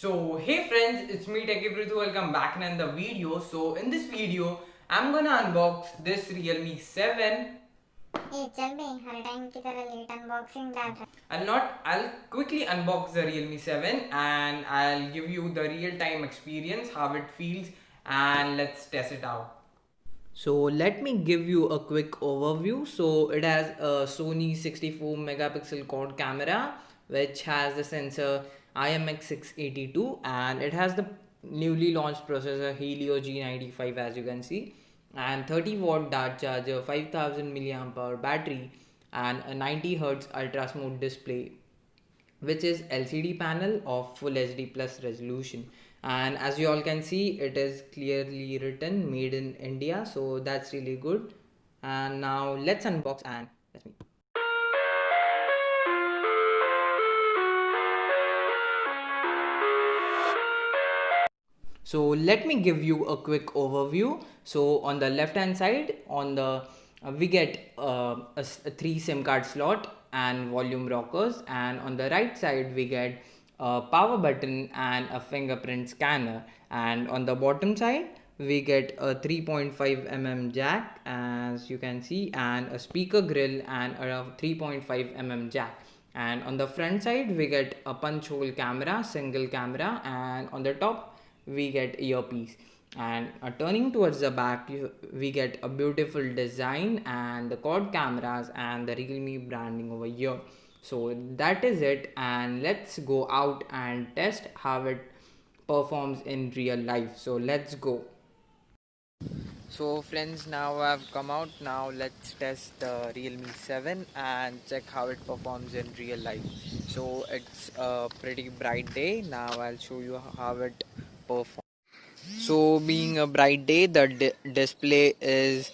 So hey friends, it's me Techie Prithu. Welcome back in another video. So in this video, I'm gonna unbox this Realme 7. ये चल बे हर time की तरह late unboxing डाल रहा I'll quickly unbox the Realme 7 and I'll give you the real-time experience, how it feels, and let's test it out. So let me give you a quick overview. So it has a Sony 64 megapixel quad camera which has the sensor IMX682 and it has the newly launched processor Helio G95 as you can see, and 30-watt dart charger, 5000 milliamp hour battery, and a 90 Hz ultra smooth display which is LCD panel of full HD plus resolution. And as you all can see, it is clearly written made in India, so that's really good. And now let's unbox and let's meet. So let me give you a quick overview. So on the left hand side, on the we get a 3 SIM card slot and volume rockers, and on the right side we get a power button and a fingerprint scanner, and on the bottom side we get a 3.5 jack as you can see, and a speaker grill and a 3.5 jack, and on the front side we get a punch hole camera, single camera, and on the top we get earpiece. And turning towards the back, we get a beautiful design and the quad cameras and the Realme branding over here. So that is it, and let's go out and test how it performs in real life. So let's go. So friends, now I've come out. Now let's test the Realme 7 and check how it performs in real life. So it's a pretty bright day. Now I'll show you how it performs. So being a bright day, the display is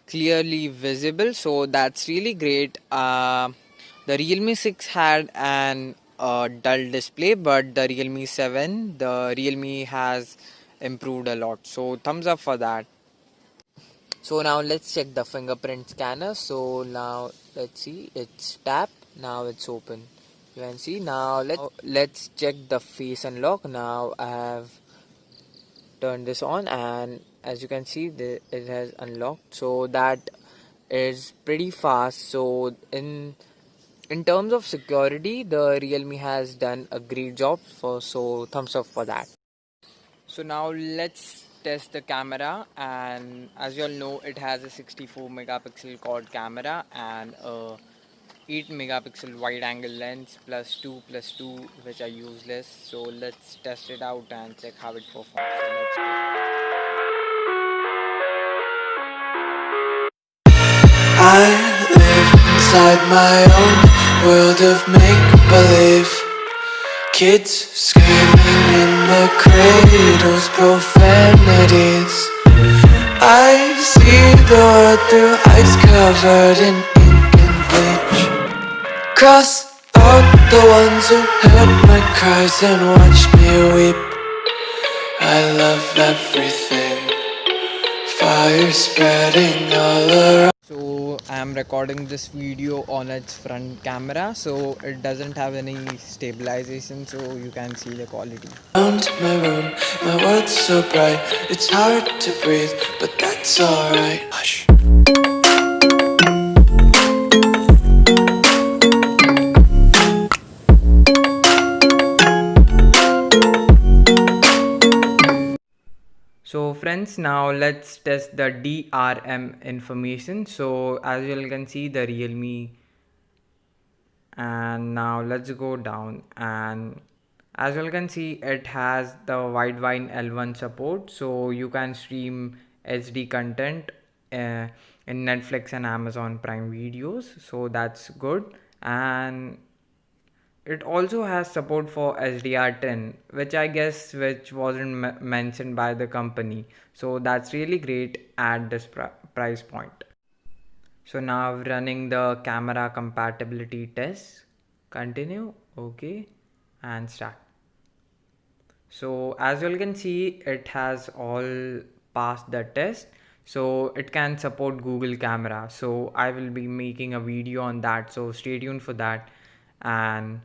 clearly visible, so that's really great. The Realme 6 had an dull display, but the Realme 7, the Realme has improved a lot, so thumbs up for that. So now let's check the fingerprint scanner. So now let's see, it's tapped, now it's open. You can see. Now let's check the face unlock. Now I have turn this on, and as you can see it has unlocked, so that is pretty fast. So in terms of security, the Realme has done a great job, for so thumbs up for that. So now let's test the camera, and as you all know, it has a 64 megapixel quad camera and a 8 megapixel wide angle lens plus 2 plus 2 which are useless. So let's test it out and check how it performs. So let's go. I live inside my own world of make-believe. Kids screaming in their cradles, profanities. I see the world through ice covered in ink and bleach. Cross out the ones who heard my cries and watched me weep. I love everything, fire spreading all around. So I'm recording this video on its front camera, so it doesn't have any stabilization, so you can see the quality. Around my room, my world's so bright, it's hard to breathe, but that's alright. Hush. So friends, now let's test the DRM information. So as you all can see, the Realme, and now let's go down, and as you all can see, it has the widevine L1 support, so you can stream HD content in Netflix and Amazon Prime videos, so that's good. And it also has support for HDR10, which I guess which wasn't mentioned by the company. So that's really great at this price point. So now running the camera compatibility test. Continue, okay, and start. So as you all can see, it has all passed the test. So it can support Google camera. So I will be making a video on that. So stay tuned for that and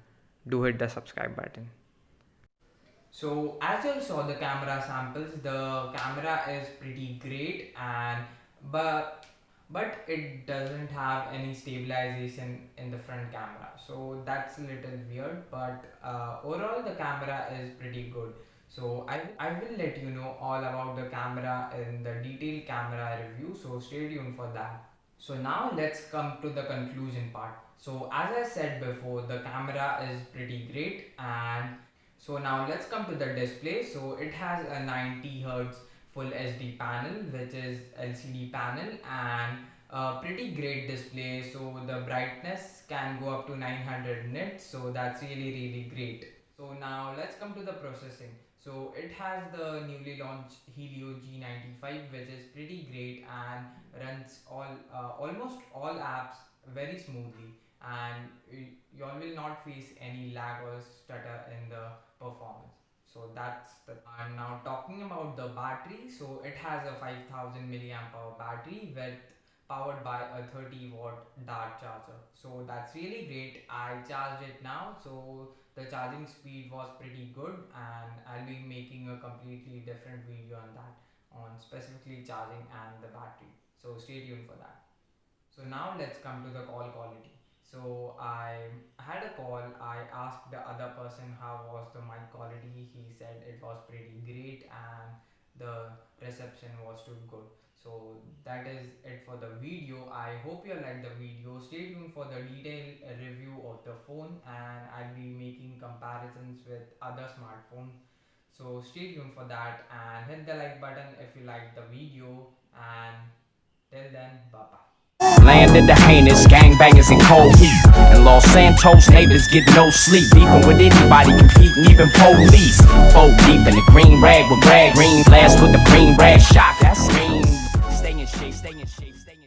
do hit the subscribe button. So as you all saw the camera samples, the camera is pretty great, and but it doesn't have any stabilization in the front camera, so that's a little weird, but overall the camera is pretty good. So I will let you know all about the camera in the detailed camera review, so stay tuned for that. So now let's come to the conclusion part. So as I said before, the camera is pretty great, and so now let's come to the display. So it has a 90 Hz full SD panel, which is LCD panel, and a pretty great display. So the brightness can go up to 900 nits, so that's really great. So now let's come to the processing. So it has the newly launched Helio G95, which is pretty great and runs almost all apps very smoothly, and you all will not face any lag or stutter in the performance. So that's the. I'm now talking about the battery. So it has a 5000 milliamp hour battery with powered by a 30-watt dart charger. So that's really great. I charged it now, so the charging speed was pretty good, and I'll be making a completely different video on that, on specifically charging and the battery. So stay tuned for that. So now let's come to the call quality. So I had a call. I asked the other person how was the mic quality. He said it was pretty great and the reception was too good. So that is it for the video. I hope you liked the video. Stay tuned for the detailed review of the phone, and I'll be making comparisons with other smartphones. So stay tuned for that and hit the like button if you liked the video, and till then, bye bye. Landed the heinous gangbangers in cold heat. In Los Santos, neighbors get no sleep. Even with anybody competing, even police. Fold deep in the green rag with rag. Green glass with the green rag shot. That's mean. Stay in shape, stay in shape, stay in shape.